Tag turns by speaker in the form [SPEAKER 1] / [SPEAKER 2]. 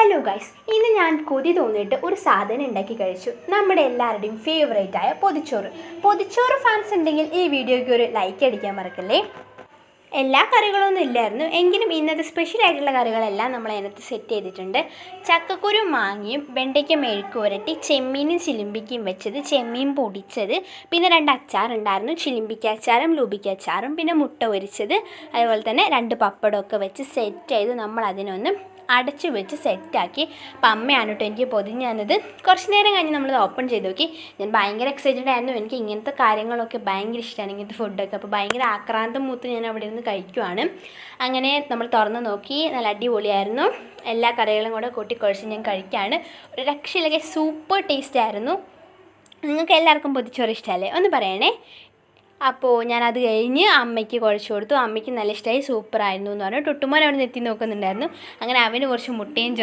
[SPEAKER 1] Hello guys, ഇന്ന് ഞാൻ കൊതി തോന്നിയിട്ട് ഒരു സാധനം ഉണ്ടാക്കി കഴിച്ചു. നമ്മുടെ എല്ലാവരുടെയും ഫേവറേറ്റ് ആയ പൊതിച്ചോറ്. പൊതിച്ചോറ് ഫാൻസ് ഉണ്ടെങ്കിൽ ഈ വീഡിയോയ്ക്ക് ഒരു ലൈക്ക് അടിക്കാൻ മറക്കല്ലേ. എല്ലാ കറികളൊന്നും ഇല്ലായിരുന്നു, എങ്കിലും ഇന്നത്തെ സ്പെഷ്യൽ ആയിട്ടുള്ള കറികളെല്ലാം നമ്മൾ അതിനകത്ത് സെറ്റ് ചെയ്തിട്ടുണ്ട്. ചക്കക്കുരു മാങ്ങയും വെണ്ടയ്ക്ക മെഴുക്ക് പുരട്ടി, ചെമ്മീനും ചിലിമ്പിക്കയും വെച്ചത്, ചെമ്മീൻ പൊടിച്ചത്, പിന്നെ 2 അച്ചാറുണ്ടായിരുന്നു, ചിലിമ്പിക്ക അച്ചാറും ലൂബിക്ക അച്ചാറും, പിന്നെ മുട്ട പൊരിച്ചത്, അതുപോലെ തന്നെ 2 പപ്പടമൊക്കെ വെച്ച് സെറ്റ് ചെയ്ത് നമ്മൾ അതിനൊന്ന് അടച്ചു വെച്ച് സെറ്റാക്കി. അപ്പം അമ്മയാണ് കേട്ടോ എനിക്ക് പൊതിഞ്ഞത്. കുറച്ച് നേരം കഴിഞ്ഞ് നമ്മളത് ഓപ്പൺ ചെയ്ത് നോക്കി. ഞാൻ ഭയങ്കര എക്സൈറ്റഡ് ആയിരുന്നു. എനിക്ക് ഇങ്ങനത്തെ കാര്യങ്ങളൊക്കെ ഭയങ്കര ഇഷ്ടമാണ്, ഇങ്ങനത്തെ ഫുഡൊക്കെ. അപ്പോൾ ഭയങ്കര ആക്രാന്തം മൂത്ത് ഞാൻ അവിടെ നിന്ന് കഴിക്കുവാണ്. അങ്ങനെ നമ്മൾ തുറന്ന് നോക്കി, നല്ല അടിപൊളിയായിരുന്നു. എല്ലാ കറികളും കൂടെ കൂട്ടിക്കുഴച്ച് ഞാൻ കഴിക്കുകയാണ്. ഒരു രക്ഷയിലൊക്കെ സൂപ്പർ ടേസ്റ്റ് ആയിരുന്നു. നിങ്ങൾക്ക് എല്ലാവർക്കും പൊതിച്ചോറ് ഇഷ്ടമല്ലേ? ഒന്ന് പറയണേ. അപ്പോൾ ഞാനത് കഴിഞ്ഞ് അമ്മയ്ക്ക് കുഴച്ച് കൊടുത്തു. അമ്മയ്ക്ക് നല്ല ഇഷ്ടമായി, സൂപ്പറായിരുന്നു എന്ന് പറഞ്ഞു. ടുട്ടുമോൻ അവിടെ നിന്ന് എത്തി നോക്കുന്നുണ്ടായിരുന്നു. അങ്ങനെ അവന് കുറച്ച് മുട്ടയും